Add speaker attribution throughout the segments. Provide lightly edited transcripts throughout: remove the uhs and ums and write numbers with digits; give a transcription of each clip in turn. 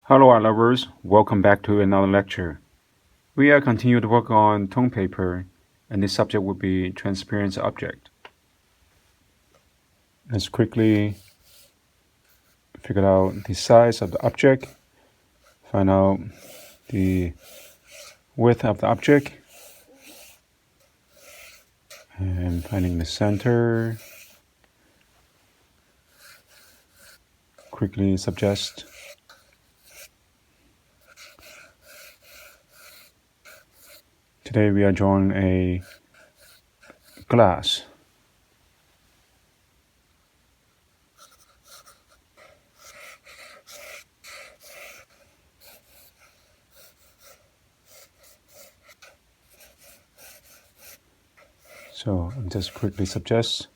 Speaker 1: Hello, art lovers. Welcome back to another lecture. We are continuing to work on tone paper, and the subject will be transparent object. Let's quickly figure out the size of the object, find out the width of the object, and finding the center. Quickly suggest. Today we are drawing a glass. So I'll just quickly suggest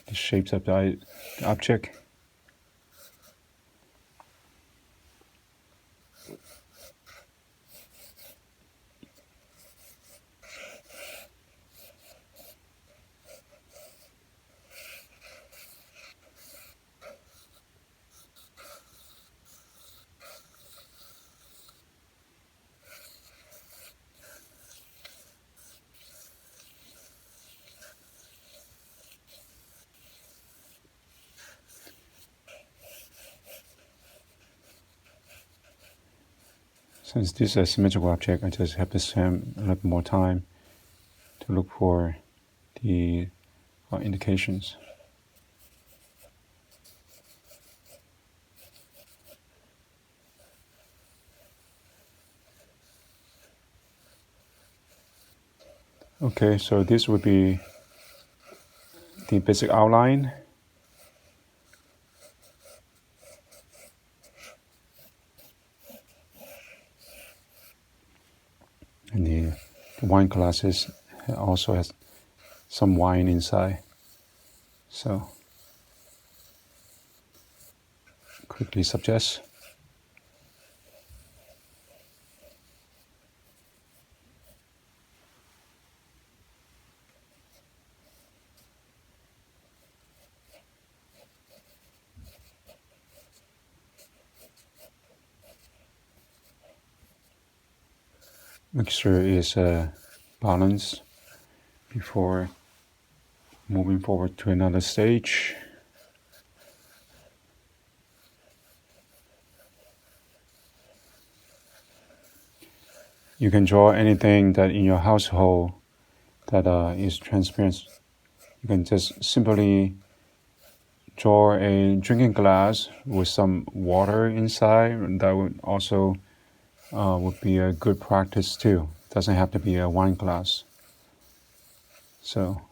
Speaker 1: the shapes of the object. Since this is a symmetrical object, I just have to spend a little more time to look for the indications. Okay, so this would be the basic outline. And the wine glasses also has some wine inside. So quickly suggest. Make sure it is balanced before moving forward to another stage. You can draw anything that in your household that is transparent. You can just simply draw a drinking glass with some water inside. That would also would be a good practice too. Doesn't have to be a wine glass. So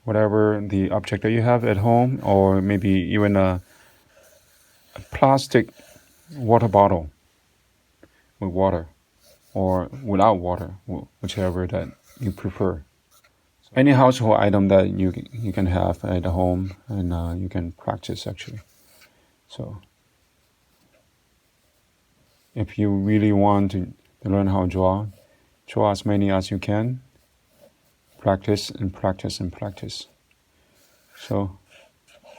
Speaker 1: whatever the object that you have at home, or maybe even a plastic water bottle with water, or without water, whichever that you prefer. Any household item that you can have at home, and you can practice actually. So if you really want to learn how to draw as many as you can. Practice and practice and practice. So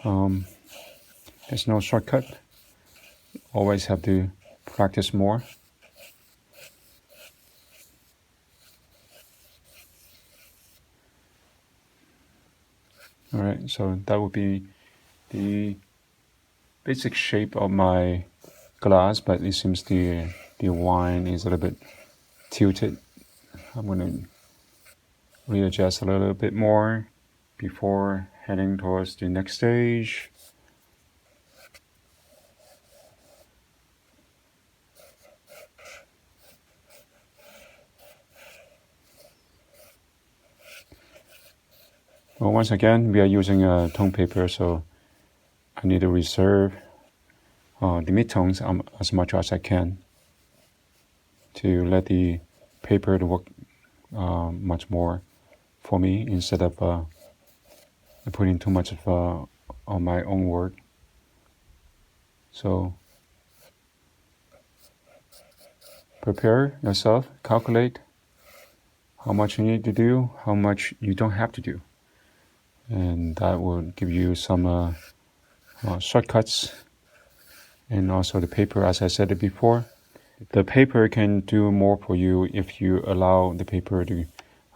Speaker 1: there's no shortcut. Always have to practice more. All right, so that would be the basic shape of my glass, but it seems the wine is a little bit tilted. I'm going to readjust a little bit more before heading towards the next stage. Well, once again, we are using a tone paper, so I need to reserve the midtones as much as I can to let the paper to work much more for me instead of putting too much of on my own work. So prepare yourself, calculate how much you need to do, how much you don't have to do. And that will give you some shortcuts and also the paper, as I said it before. The paper can do more for you if you allow the paper to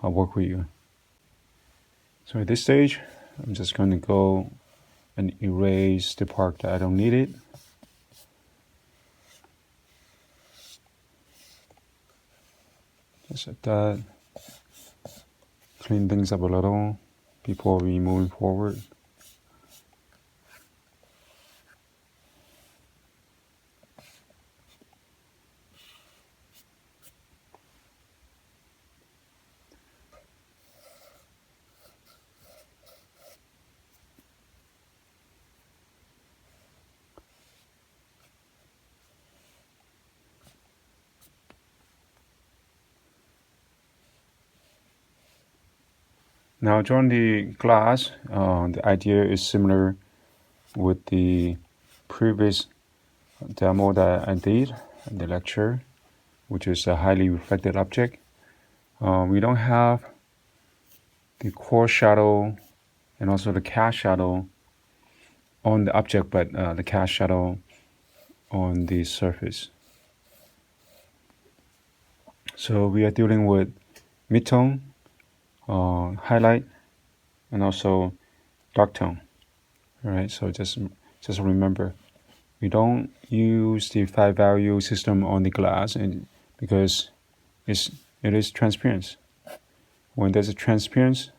Speaker 1: work with you. So at this stage, I'm just going to go and erase the part that I don't need it. Just like that. Clean things up a little before we move forward. Now drawing the glass, the idea is similar with the previous demo that I did in the lecture, which is a highly reflected object. We don't have the core shadow and also the cast shadow on the object, but the cast shadow on the surface. So we are dealing with midtone, highlight, and also dark tone. All right, so just remember, we don't use the 5-value system on the glass, and because it is transparent. When there's a transparency,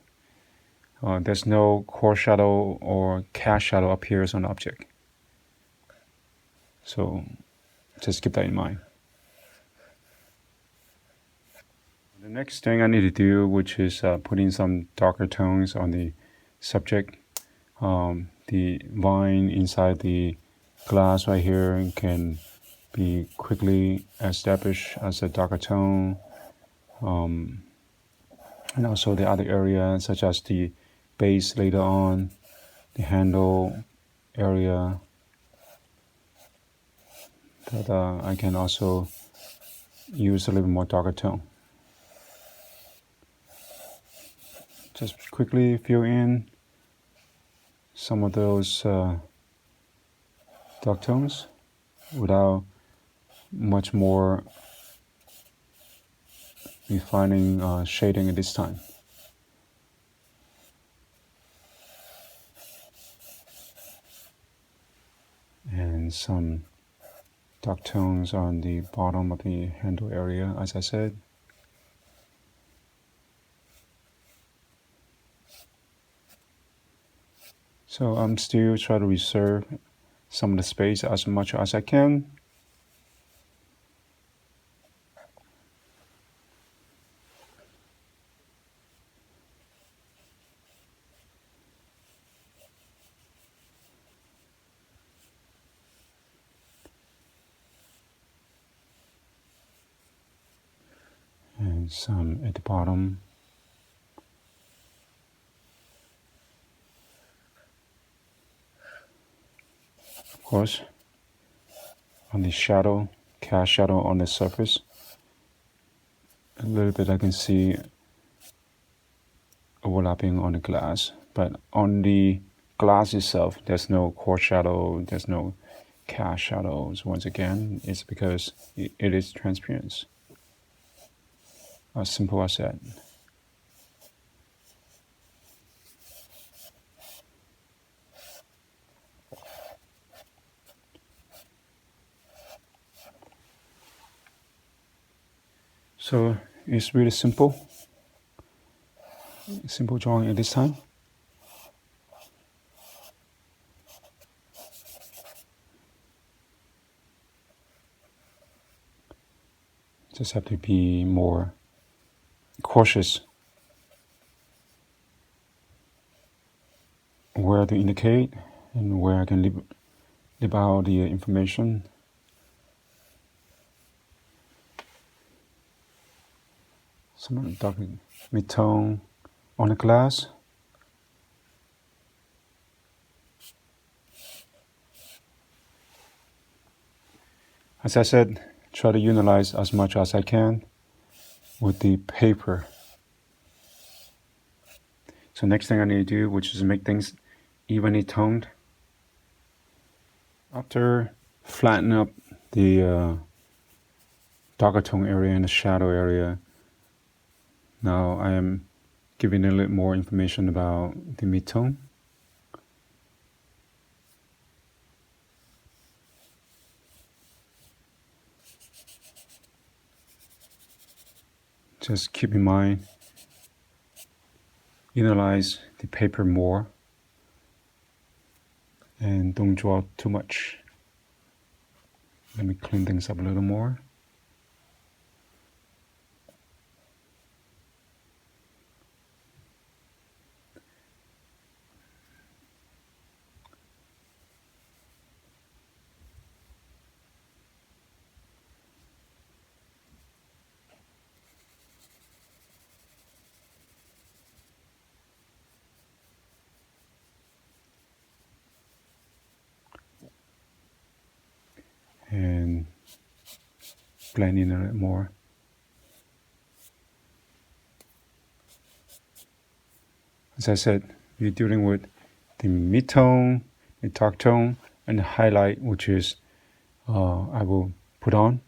Speaker 1: there's no core shadow or cast shadow appears on the object. So just keep that in mind. The next thing I need to do, which is putting some darker tones on the subject. The line inside the glass right here can be quickly established as a darker tone. And also the other area, such as the base later on, the handle area, that I can also use a little more darker tone. Just quickly fill in some of those dark tones without much more refining shading at this time. And some dark tones on the bottom of the handle area, as I said. So I'm still trying to reserve some of the space as much as I can. And some at the bottom. Of course, on the shadow, cast shadow on the surface. A little bit I can see overlapping on the glass, but on the glass itself, there's no core shadow, there's no cast shadows. Once again, it's because it is transparent. As simple as that. So it's really simple drawing at this time. Just have to be more cautious where to indicate and where I can leave out the information. Some dark mid-tone on the glass. As I said, try to utilize as much as I can with the paper. So next thing I need to do, which is make things evenly toned. After flatten up the darker tone area and the shadow area. Now I am giving a little more information about the mid-tone. Just keep in mind, analyze the paper more and don't draw too much. Let me clean things up a little more. And blend in a little more. As I said, we're dealing with the mid-tone, the dark tone, and the highlight, which is I will put on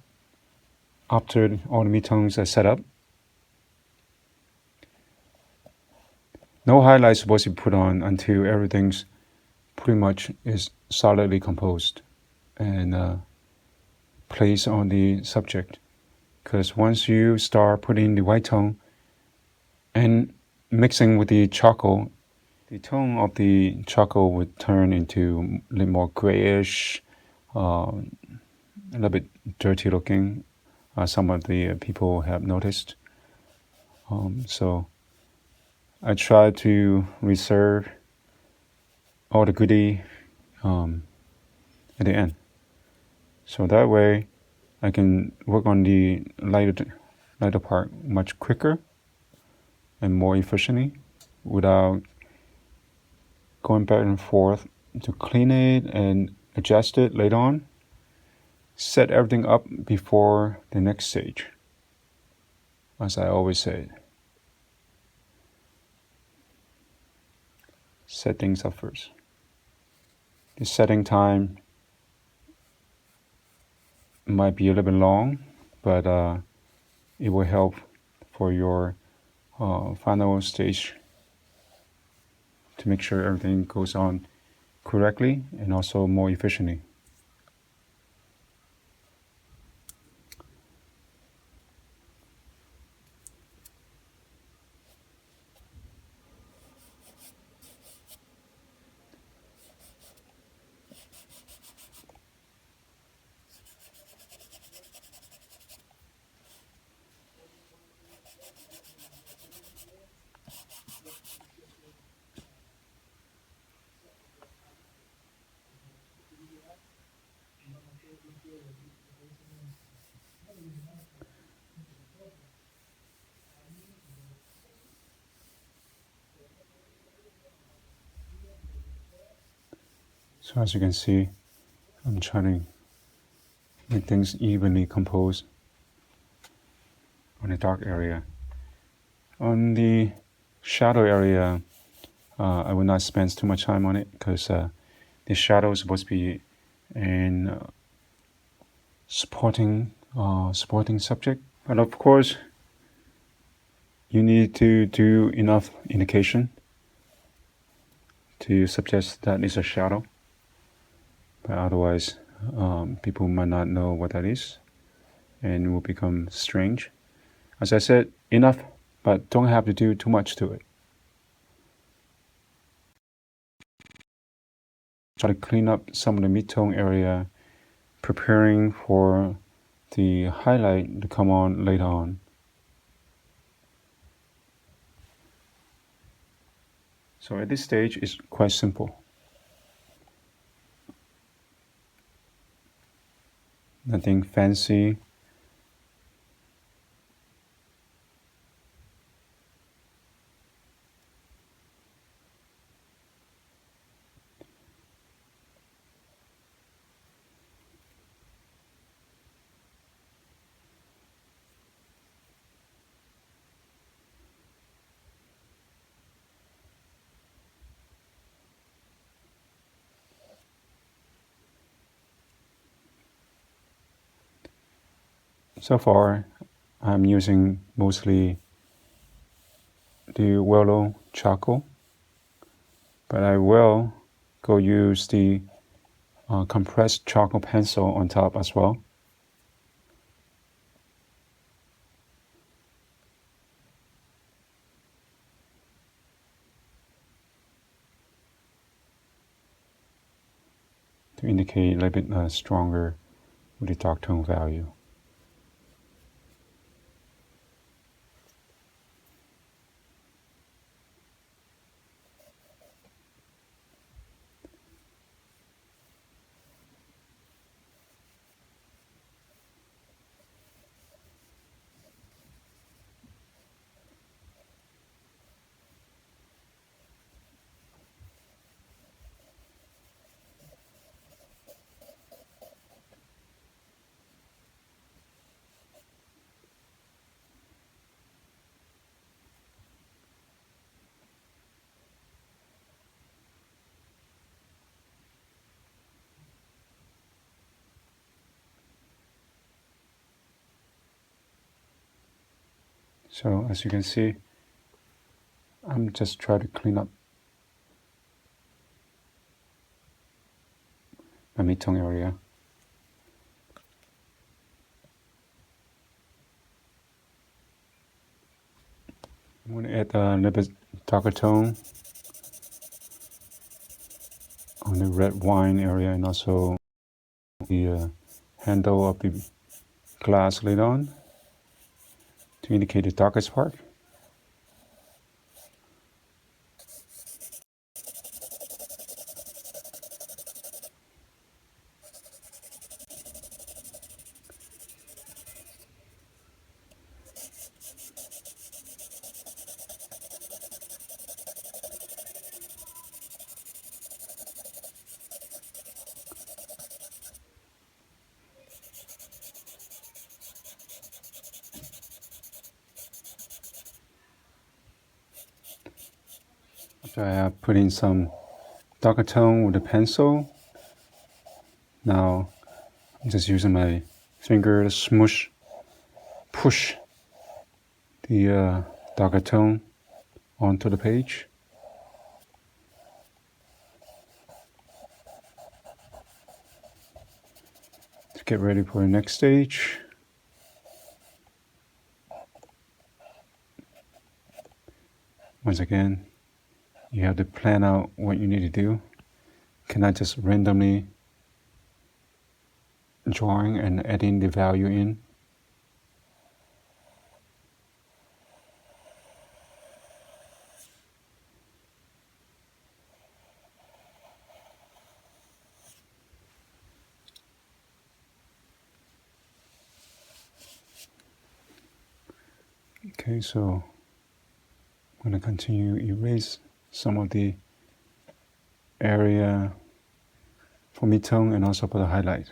Speaker 1: after all the mid-tones are set up. No highlight supposed to be put on until everything's pretty much is solidly composed and placed on the subject. Because once you start putting the white tone and mixing with the charcoal, the tone of the charcoal would turn into a little more grayish, a little bit dirty looking. Some of the people have noticed. So I try to reserve all the goodie at the end. So that way I can work on the lighter part much quicker and more efficiently without going back and forth to clean it and adjust it later on. Set everything up before the next stage, as I always say. Set things up first. The setting time might be a little bit long, but it will help for your final stage to make sure everything goes on correctly and also more efficiently. So as you can see, I'm trying to make things evenly composed on the dark area. On the shadow area, I will not spend too much time on it because the shadow is supposed to be in supporting subject. But of course, you need to do enough indication to suggest that is a shadow. But otherwise, people might not know what that is and it will become strange. As I said, enough, but don't have to do too much to it. Try to clean up some of the mid-tone area, preparing for the highlight to come on later on. So at this stage, it's quite simple. Nothing fancy. So far, I'm using mostly the yellow charcoal, but I will go use the compressed charcoal pencil on top as well. To indicate a little bit stronger with the dark tone value. So as you can see, I'm just trying to clean up my mid-tone area. I'm going to add a little bit darker tone on the red wine area and also the handle of the glass lid on to indicate the darkest part. After I have put in some darker tone with a pencil, now I'm just using my finger to smoosh, push the darker tone onto the page. To get ready for the next stage. Once again, you have to plan out what you need to do. Cannot just randomly drawing and adding the value in. Okay, so I'm going to continue erase some of the area for mid-tone and also for the highlight.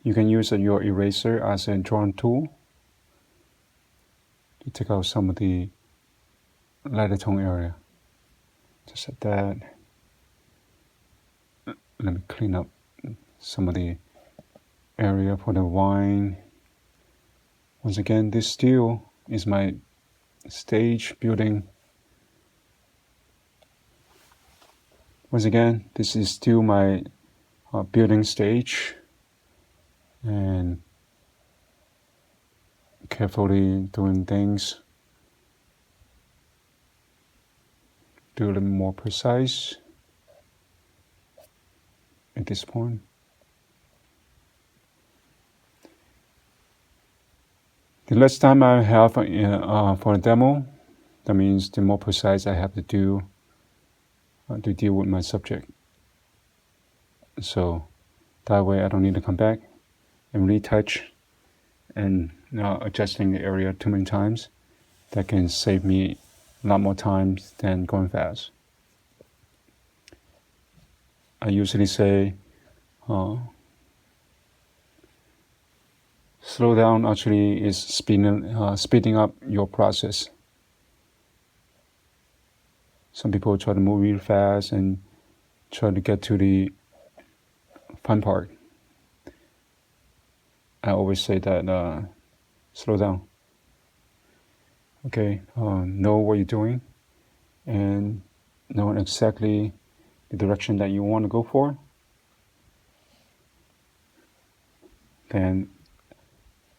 Speaker 1: You can use your eraser as a drawing tool to take out some of the lighter tone area. Just like that. Let me clean up some of the area for the wine. Once again, this still is my stage building. Once again, this is still my building stage, and carefully doing things do a little more precise. at this point. The less time I have for a demo, that means the more precise I have to do to deal with my subject. So that way I don't need to come back and retouch and adjusting the area too many times. That can save me a lot more time than going fast. I usually say slow down actually is speeding up your process. Some people try to move real fast and try to get to the fun part. I always say that slow down. Okay, know what you're doing and know exactly the direction that you want to go for. Then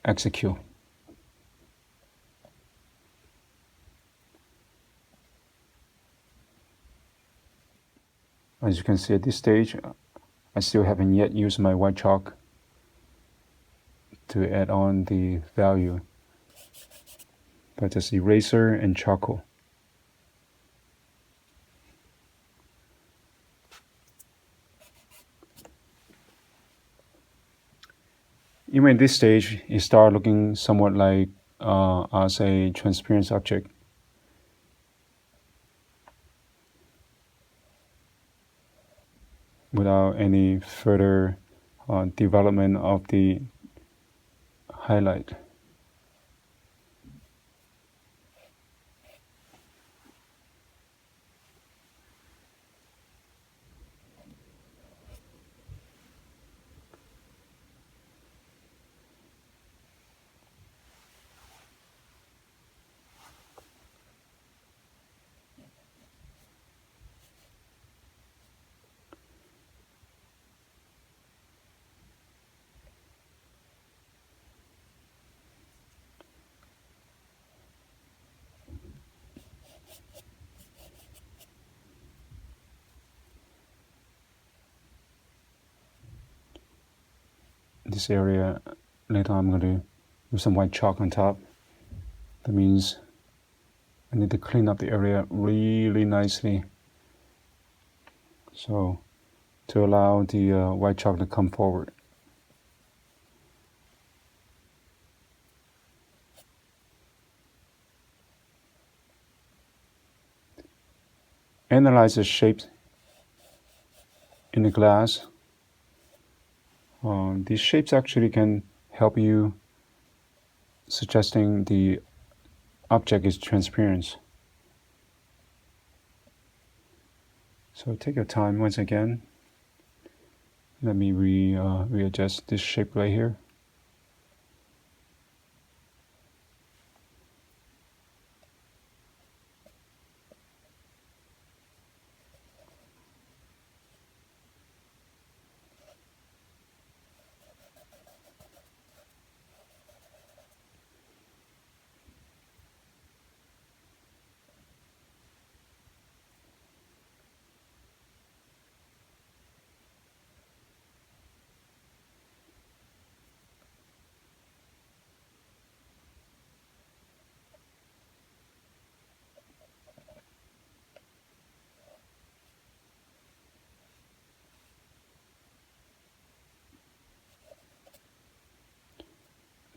Speaker 1: execute. As you can see at this stage, I still haven't yet used my white chalk to add on the value, but just eraser and charcoal. Even at this stage, it starts looking somewhat like as a transparent object. Without any further development of the highlight. This area, later I'm going to use some white chalk on top. That means I need to clean up the area really nicely. So to allow the white chalk to come forward. Analyze the shapes in the glass. These shapes actually can help you suggesting the object is transparent. So take your time once again. Let me readjust this shape right here.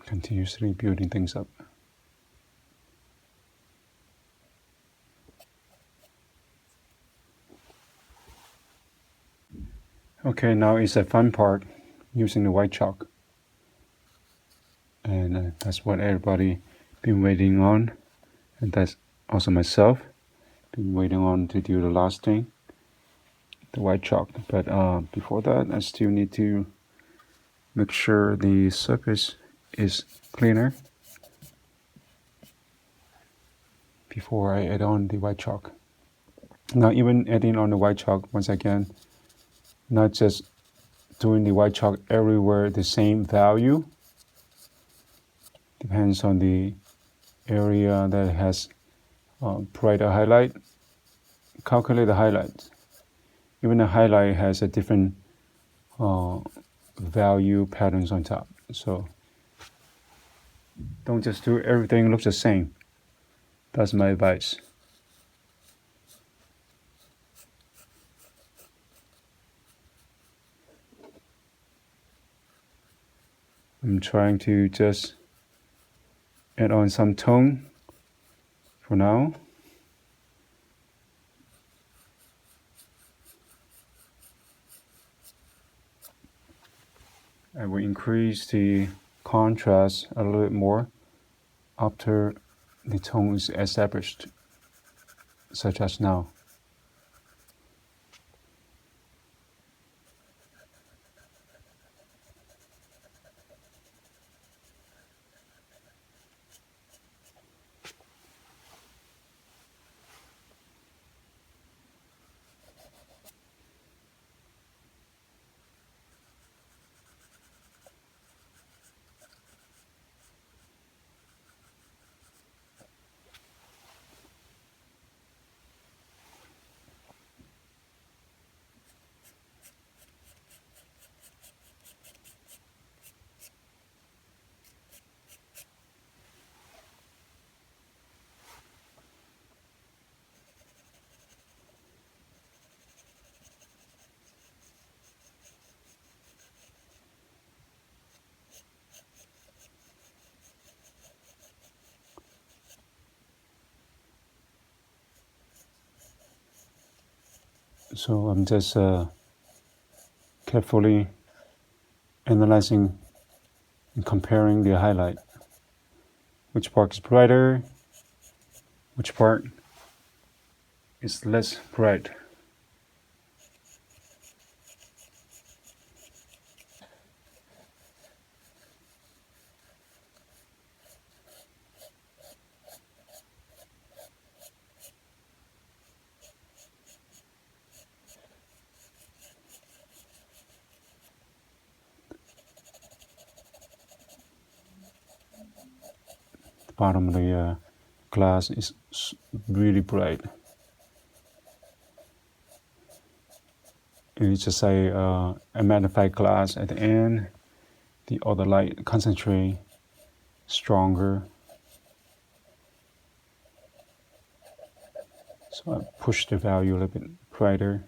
Speaker 1: Continuously building things up. Okay, now is the fun part, using the white chalk. And that's what everybody been waiting on. And that's also myself, been waiting on to do the last thing, the white chalk. But before that, I still need to make sure the surface is cleaner before I add on the white chalk. Now, even adding on the white chalk, once again, not just doing the white chalk everywhere the same value, depends on the area that has brighter highlight. Calculate the highlight. Even the highlight has a different value patterns on top. So don't just do everything looks the same. That's my advice. I'm trying to just add on some tone for now. I will increase the contrast a little bit more after the tone is established, such as now. So I'm just carefully analyzing and comparing the highlight. Which part is brighter? Which part is less bright? The bottom of the glass is really bright. It's just a magnified glass at the end. The other light concentrate stronger. So I push the value a little bit brighter.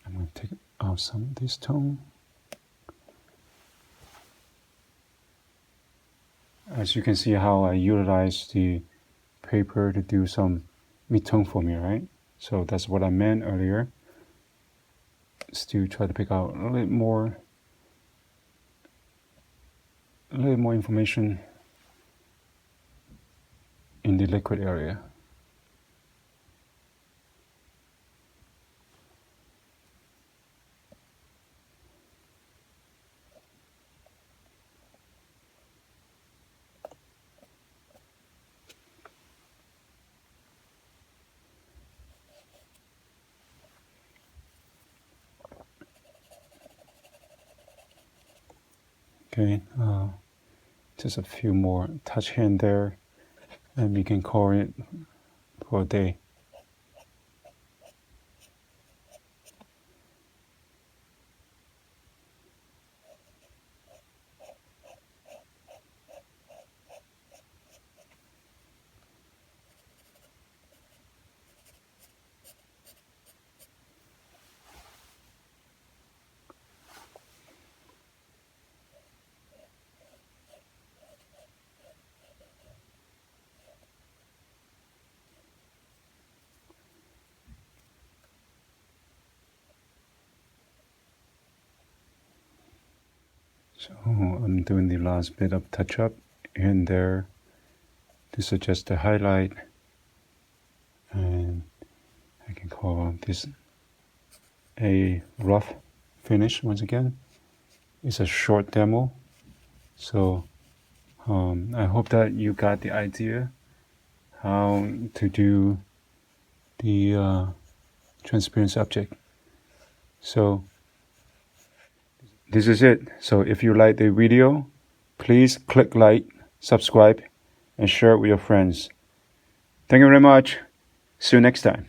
Speaker 1: I'm going to take out some of this tone. As you can see how I utilize the paper to do some mid-tone for me, right? So that's what I meant earlier. Still try to pick out a little more information in the liquid area. Okay, just a few more touch here and there, and we can call it for a day. So I'm doing the last bit of touch-up here and there to suggest the highlight, and I can call this a rough finish. Once again, it's a short demo, so I hope that you got the idea how to do the transparent object. So this is it. So if you like the video, please click like, subscribe, and share it with your friends. Thank you very much. See you next time.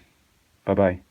Speaker 1: Bye-bye.